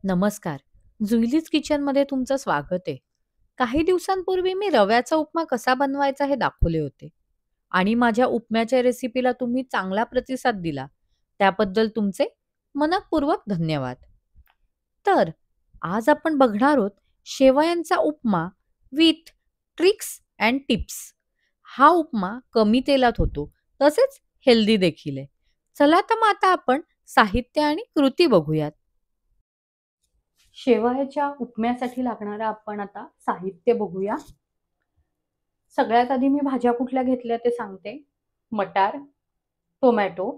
नमस्कार. जुईलीज किचनमध्ये तुमचं स्वागत आहे. काही दिवसांपूर्वी मी रव्याचा उपमा कसा बनवायचा हे दाखवले होते आणि माझ्या उपम्याच्या रेसिपीला तुम्ही चांगला प्रतिसाद दिला. त्याबद्दल तुमचे मनःपूर्वक धन्यवाद. तर आज आपण बघणार आहोत शेवयांचा उपमा विथ ट्रिक्स अँड टिप्स. हा उपमा कमी तेलात होतो, तसेच हेल्दी देखील आहे. चला तर मग आता आपण साहित्य आणि कृती बघूयात. शेवयाच्या उपम्यासाठी लागणारं आपण आता साहित्य बघूया. सगळ्यात आधी मी भाज्या कुठल्या घेतल्या ते सांगते. मटार, टोमॅटो,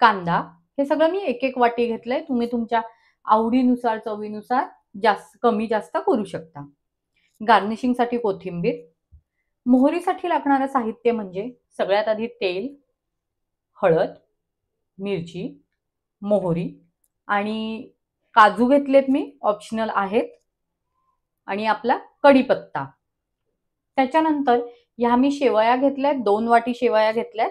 कांदा हे सगळं मी एक एक वाटी घेतलंय. तुम्ही तुमच्या आवडीनुसार, चवीनुसार जास्त कमी जास्त करू शकता. गार्निशिंगसाठी कोथिंबीर. मोहरीसाठी लागणारं साहित्य म्हणजे सगळ्यात आधी तेल, हळद, मिरची, मोहरी आणि काजू घेतलेत मी, ऑप्शनल आहेत, आणि आपला कढीपत्ता. त्याच्यानंतर ह्या मी शेवया घेतल्यात, 2 वाटी शेवया घेतल्यात.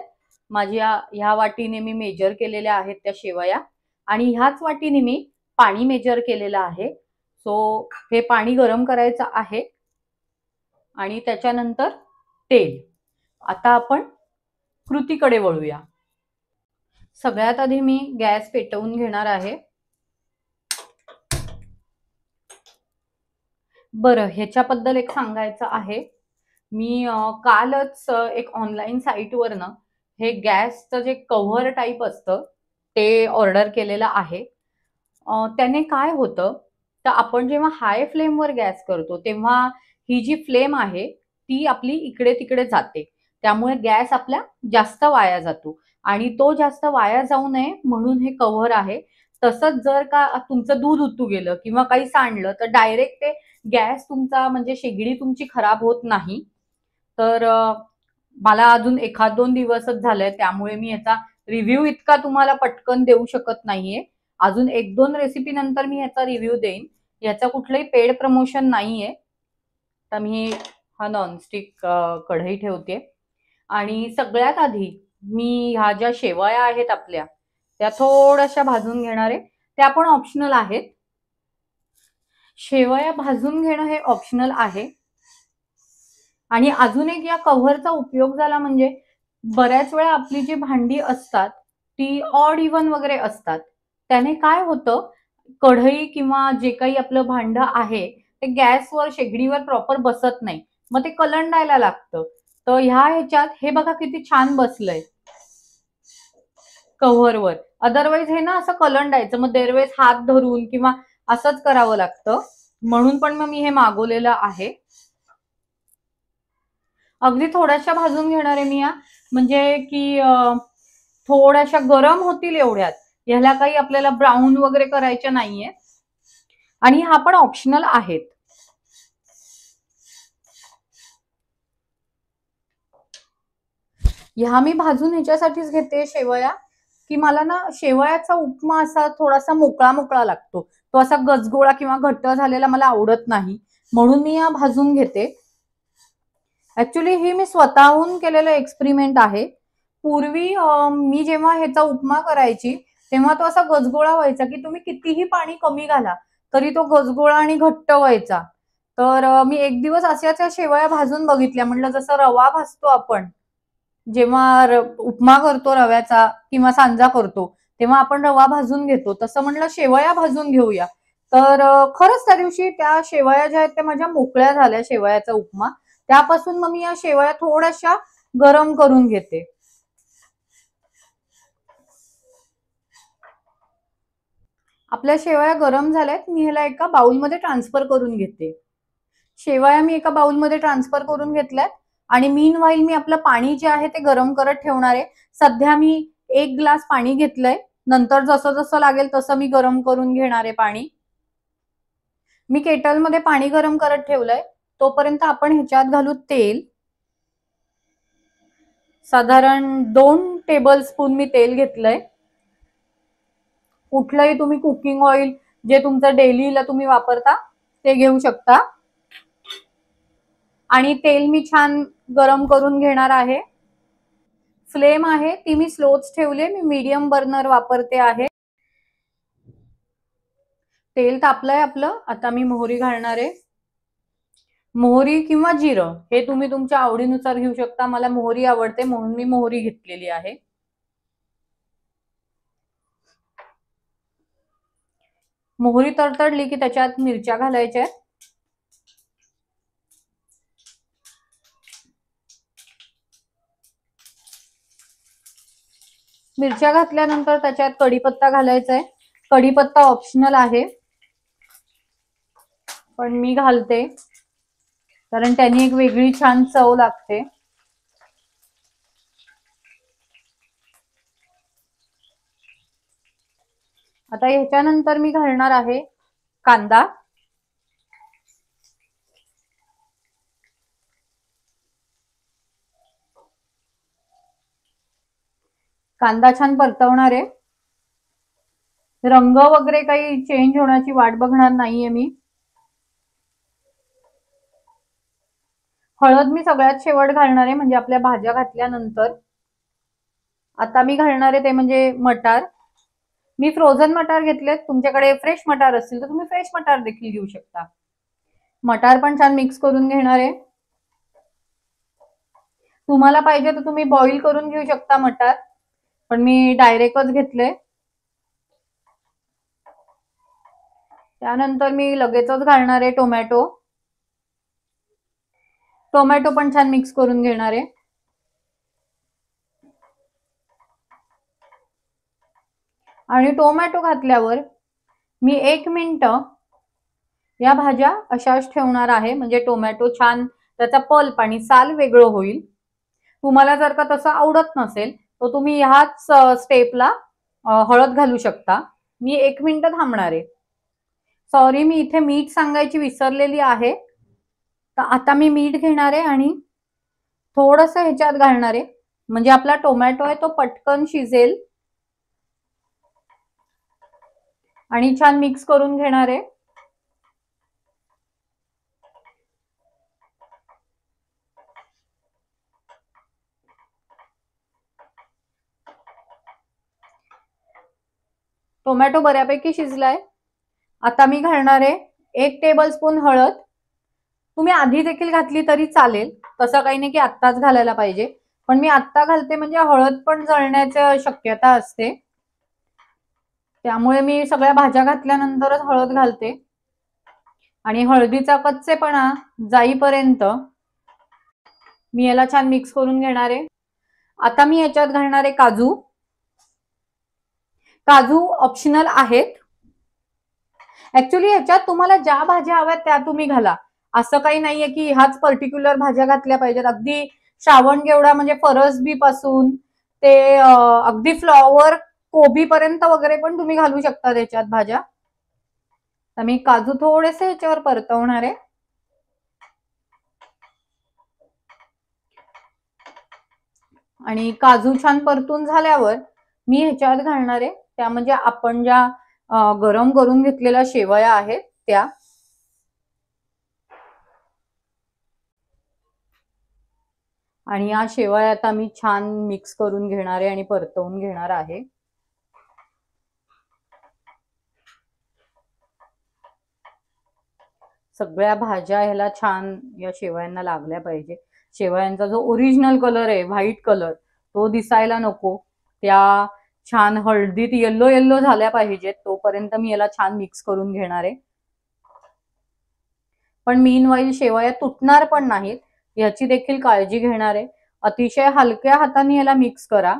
माझ्या ह्या वाटीने मी मेजर केलेल्या आहेत त्या शेवया आणि ह्याच वाटीने मी पाणी मेजर केलेलं आहे. सो हे पाणी गरम करायचं आहे आणि त्याच्यानंतर तेल. आता आपण कृतीकडे वळूया. सगळ्यात आधी मी गॅस पेटवून घेणार आहे. बरं, ह्याच्याबद्दल एक सांगायचं आहे. मी कालच एक ऑनलाईन साईटवरनं हे गॅसचं जे कव्हर टाईप असतं ते ऑर्डर केलेलं आहे. त्याने काय होतं, तर आपण जेव्हा हाय फ्लेमवर गॅस करतो तेव्हा ही जी फ्लेम आहे ती आपली इकडे-तिकडे जाते. त्यामुळे गॅस आपला जास्त वाया जातो आणि तो जास्त वाया जाऊ नये म्हणून हे कव्हर आहे. तसंच जर का तुमचं दूध उतू गेलं किंवा काही सांडलं तर डायरेक्ट ते गॅस तुमचा म्हणजे शेगडी तुमची खराब होत नाही. तर मला अजून 1-2 दिवसच झाले, त्यामुळे मी याचा रिव्ह्यू इतका तुम्हाला पटकन देऊ शकत नाहीये. अजून 1-2 रेसिपी नंतर मी याचा रिव्ह्यू देईन. याचा कुठलंही पेड प्रमोशन नाहीये. तर मी हा नॉनस्टिक कढई ठेवते आणि सगळ्यात आधी मी ह्या ज्या शेवया आहेत आपल्या, त्या थोड्याशा भाजून घेणार आहे. त्या पण ऑप्शनल आहेत. शेवया भाजून घेणं हे ऑप्शनल आहे. आणि अजून एक या कव्हरचा उपयोग झाला म्हणजे बऱ्याच वेळा आपली जी भांडी असतात ती ऑड इव्हन वगैरे असतात. त्याने काय होतं, कढई किंवा जे काही आपलं भांडं आहे ते गॅसवर शेगडीवर प्रॉपर बसत नाही. मग ते कलंडायला लागतं. तर ह्या ह्याच्यात हे बघा किती छान बसलंय कव्हरवर. अदरवाईज हे ना असं कलंडायचं, मग दरवेळेस हात धरून किंवा असंच करावं लागतं. म्हणून पण मग मी हे मागवलेलं आहे. अगदी थोड्याशा भाजून घेणार आहे मी या, म्हणजे की थोड्याशा गरम होतील एवढ्यात. ह्याला काही आपल्याला ब्राऊन वगैरे करायचे नाहीये आणि हा पण ऑप्शनल आहेत. ह्या मी भाजून ह्याच्यासाठीच घेते शेवया, की मला ना शेवयाचा उपमा असा थोडासा मोकळा मोकळा लागतो. तो असा गजगोळा किंवा घट्ट झालेला मला आवडत नाही, म्हणून मी या भाजून घेते. ऍक्च्युली हे मी स्वतःहून केलेलं एक्सपेरिमेंट आहे. पूर्वी मी जेव्हा ह्याचा उपमा करायची तेव्हा तो असा गजगोळा व्हायचा, की तुम्ही कितीही पाणी कमी घाला तरी तो गजगोळा आणि घट्ट व्हायचा. तर मी एक दिवस अशाच शेवया भाजून बघितल्या. म्हटलं जसं रवा भाजतो आपण जेव्हा उपमा करतो रव्याचा किंवा सांजा करतो तेव्हा आपण रवा भाजून घेतो, तसं म्हटलं शेवया भाजून घेऊया. तर खरंच त्या दिवशी त्या शेवया ज्या आहेत त्या माझ्या मोकळ्या झाल्या शेवयाचा उपमा. त्यापासून मग मी या शेवया थोड्याशा गरम करून घेते. आपल्या शेवया गरम झाल्यात, मी ह्याला एका बाउलमध्ये ट्रान्सफर करून घेते. शेवया मी एका बाउलमध्ये ट्रान्सफर करून घेतल्यात आणि मीन व्हाईल मी आपलं पाणी जे आहे ते गरम करत ठेवणार आहे. सध्या मी 1 ग्लास पाणी घेतलंय. नंतर जसं जसं लागेल तसं मी गरम करून घेणार आहे पाणी. मी केटलमध्ये पाणी गरम करत ठेवलंय. तोपर्यंत आपण ह्याच्यात घालू तेल. साधारण 2 टेबलस्पून मी तेल घेतलंय. कुठलंही तुम्ही कुकिंग ऑइल जे तुमचं डेलीला तुम्ही वापरता ते घेऊ शकता. आणि तेल मी छान गरम करून घेणार आहे. फ्लेम आहे ती मी स्लोच ठेवले. मी मीडियम बर्नर वापरते आहे. तेल तापलंय आपलं. आता मी मोहरी घालणार आहे. मोहरी किंवा जिरं हे तुम्ही तुमच्या आवडीनुसार घेऊ शकता. मला मोहरी आवडते म्हणून मी मोहरी घेतलेली आहे. मोहरी तडतडली की त्याच्यात मिरच्या घालायच्या. मिरच्या घातल्यानंतर त्याच्यात कढीपत्ता घालायचा आहे. कढीपत्ता ऑप्शनल आहे पण मी घालते कारण त्याने एक वेगळी छान चव लागते. आता ह्याच्यानंतर मी घालणार आहे कांदा. कांदा छान परतवणार आहे. रंग वगैरे काही चेंज होण्याची वाट बघणार नाहीये मी. हळद मी सगळ्यात शेवट घालणार आहे म्हणजे आपल्या भाज्या घातल्यानंतर. आता मी घालणार आहे ते म्हणजे मटार. मी फ्रोझन मटार घेतलेत. तुमच्याकडे फ्रेश मटार असतील तर तुम्ही फ्रेश मटार देखील घेऊ शकता. मटार पण छान मिक्स करून घेणार आहे. तुम्हाला पाहिजे तर तुम्ही बॉईल करून घेऊ शकता मटार पण मी डायरेक्टच घेतले. त्यानंतर मी लगेचच घालणार आहे टोमॅटो. टोमॅटो पण छान मिक्स करून घेणार आहे. आणि टोमॅटो घातल्यावर मी 1 मिनिट या भाज्या अशाच ठेवणार आहे म्हणजे टोमॅटो छान त्याचा पल्प आणि साल वेगळं होईल. तुम्हाला जर का तसं आवडत नसेल तर तुम्ही ह्याच स्टेपला हळद घालू शकता. मी 1 मिनिट थांबणार आहे. सॉरी मी इथे मीठ सांगायची विसरलेली आहे. तर आता मी मीठ घेणार आहे आणि थोडस ह्याच्यात घालणार आहे म्हणजे आपला टोमॅटो आहे तो पटकन शिजेल. आणि छान मिक्स करून घेणार आहे. टोमॅटो बऱ्यापैकी शिजलाय. आता मी घालणार आहे 1 टेबलस्पून हळद. तुम्ही आधी देखील घातली तरी चालेल. तसं काही नाही की आत्ताच घालायला पाहिजे पण मी आत्ता घालते म्हणजे हळद पण जळण्याची शक्यता असते. त्यामुळे मी सगळ्या भाज्या घातल्यानंतरच हळद घालते. आणि हळदीचा कच्चेपणा जाईपर्यंत मी याला छान मिक्स करून घेणार आहे. आता मी याच्यात घालणार आहे काजू. काजू ऑप्शनल आहेत. ऍक्च्युली ह्याच्यात तुम्हाला ज्या भाज्या हव्यात त्या तुम्ही घाला. असं काही नाहीये की ह्याच पर्टिक्युलर भाज्या घातल्या पाहिजेत. अगदी श्रावणगेवडा म्हणजे फरसबी पासून ते अगदी फ्लॉवर कोबी पर्यंत वगैरे पण तुम्ही घालू शकता त्याच्यात भाज्या. तर मी काजू थोडेसे ह्याच्यावर परतवणार आहे. आणि काजू छान परतून झाल्यावर मी ह्याच्यात घालणार आहे त्या म्हणजे आपण ज्या गरम करून घेतलेल्या शेवया आहेत त्या. आणि या शेवया आता मी छान मिक्स करून घेणार आहे आणि परतवून घेणार आहे. सगळ्या भाज्या ह्याला छान या शेवयांना लागल्या पाहिजे. शेवयांचा जो ओरिजिनल कलर आहे व्हाईट कलर तो दिसायला नको. त्या छान हळदीत येल्लो येल्लो झाल्या पाहिजेत तोपर्यंत मी याला छान मिक्स करून घेणार आहे. पण मीनवाईल शेवया तुटणार पण नाहीत याची देखील काळजी घेणार आहे. अतिशय हलक्या हाताने याला मिक्स करा.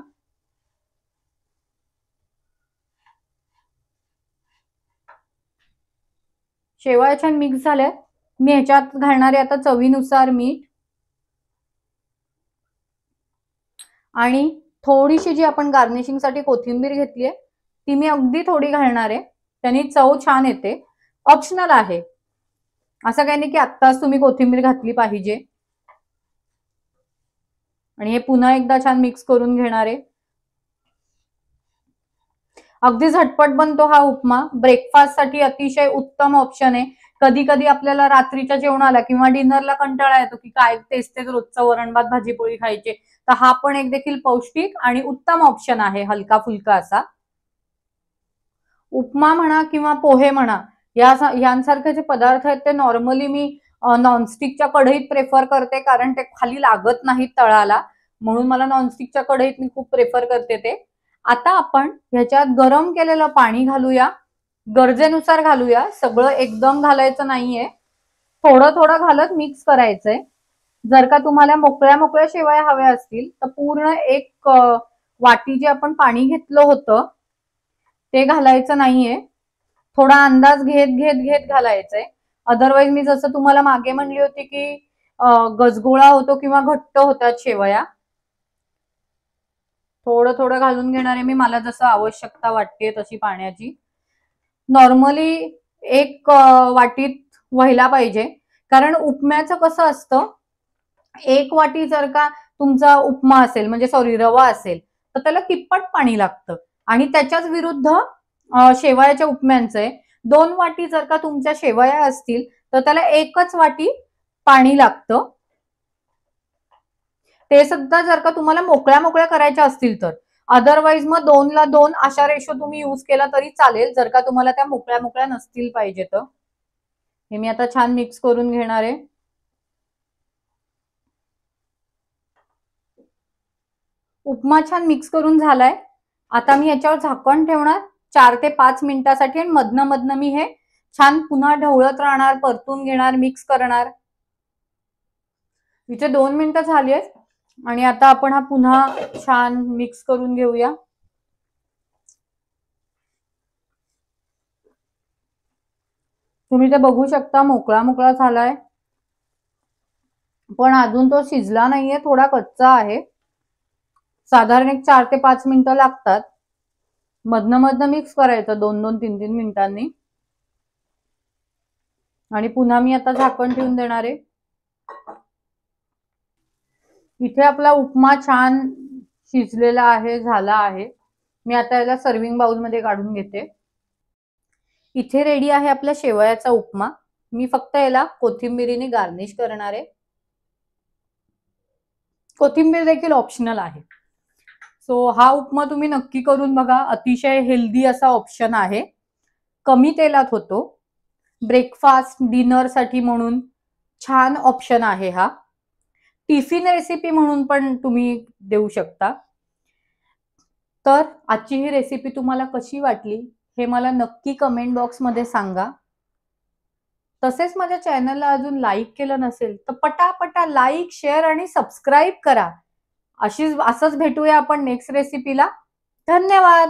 शेवया छान मिक्स झाल्यात. मी ह्याच्यात घालणार आहे आता चवीनुसार मीठ. आणि थोडीशी जी आपण गार्निशिंगसाठी कोथिंबीर घेतली आहे ती मी अगदी थोडी घालणार आहे. त्याने चव छान येते. ऑप्शनल आहे. असं काही नाही की आत्ताच तुम्ही कोथिंबीर घातली पाहिजे. आणि हे पुन्हा एकदा छान मिक्स करून घेणार आहे. अगदी झटपट बनतो हा उपमा. ब्रेकफास्ट साठी अतिशय उत्तम ऑप्शन आहे. कधी कधी आपल्याला रात्रीच्या जेवणाला किंवा डिनरला कंटाळा येतो की काय तेच तेच रोजचं वरण भात भाजी पोळी खायचे. तर हा पण एक देखील पौष्टिक आणि उत्तम ऑप्शन आहे हलका फुलका असा. उपमा म्हणा किंवा पोहे म्हणा यांसारखे जे पदार्थ आहेत ते नॉर्मली मी नॉनस्टिकच्या कढईत प्रेफर करते, कारण ते खाली लागत नाहीत तळाला, म्हणून मला नॉनस्टिकच्या कढईत मी खूप प्रेफर करते ते. आता आपण ह्याच्यात गरम केलेलं पाणी घालूया, गरजेनुसार घालूया, सगळं एकदम घालायचं नाहीये, थोडं थोडं घालत मिक्स करायचंय. जर का तुम्हाला मोकळ्या मोकळ्या शेवया हव्या असतील तर पूर्ण एक वाटी जे आपण पाणी घेतलं होतं ते घालायचं नाहीये, थोडा अंदाज घेत घेत घेत घालायचंय. अदरवाईज मी जसं तुम्हाला मागे म्हणली होती की गजगोळा होतो किंवा घट्ट होतात शेवया. थोडं थोडं घालून घेणार आहे मी, मला जसं आवश्यकता वाटते तशी पाण्याची. नॉर्मली एक वाटीत व्हायला पाहिजे, कारण उपम्याचं कसं असतं, एक वाटी जर का तुमचा उपमा असेल, म्हणजे सॉरी रवा असेल, तर त्याला तिप्पट पाणी लागतं. आणि त्याच्याच विरुद्ध शेवयाच्या उपम्यांचे 2 वाटी जर का तुमच्या शेवया असतील तर त्याला एकच वाटी पाणी लागतं. ते सुद्धा जर का तुम्हाला मोकळ्या मोकळ्या करायच्या असतील तर. अदरवाईज मग 2 ला 2 अशा रेशो तुम्ही यूज केला तरी चालेल, जर का तुम्हाला त्या मोकळ्या मोकळ्या नसतील पाहिजे तर. हे मी आता छान मिक्स करून घेणार आहे. उपमा छान मिक्स करून झालाय. आता मी याच्यावर झाकण ठेवणार 4 ते 5 मिनिटासाठी, आणि मधनं मधनं मी हे छान पुन्हा ढवळत राहणार, परतून घेणार, मिक्स करणार. इथे 2 मिनिटं झाली आहेत आणि आता आपण हा पुन्हा छान मिक्स करून घेऊया. तुम्ही ते बघू शकता मोकळा मोकळा झालाय, पण अजून तो शिजला नाहीये, थोडा कच्चा आहे. साधारण एक 4 ते 5 मिनिटं लागतात. मधनं मधनं मिक्स करायचं 2-2, 3-3 मिनिटांनी. आणि पुन्हा मी आता झाकण ठेवून देणार आहे. इथे आपला उपमा छान शिजलेला आहे, झाला आहे. मी आता याला सर्विंग बाउल मध्ये काढून घेते. इथे रेडी आहे आपला शेवयाचा उपमा. मी फक्त याला कोथिंबीरीने गार्निश करणार आहे. कोथिंबीर देखील ऑप्शनल आहे. सो हा उपमा तुम्ही नक्की करून बघा, अतिशय हेल्दी असा ऑप्शन आहे, कमी तेलात होतो, ब्रेकफास्ट डिनर साठी म्हणून छान ऑप्शन आहे हा. टिफिन रेसिपी म्हणून पण तुम्ही देऊ शकता. तर आजची ही रेसिपी तुम्हाला कशी वाटली हे मला नक्की कमेंट बॉक्स मध्ये सांगा. तसेच माझ्या चॅनलला अजून लाईक केलं नसेल तर पटापटा लाईक, शेअर आणि सबस्क्राईब करा. असंच भेटूया आपण नेक्स्ट रेसिपीला. धन्यवाद.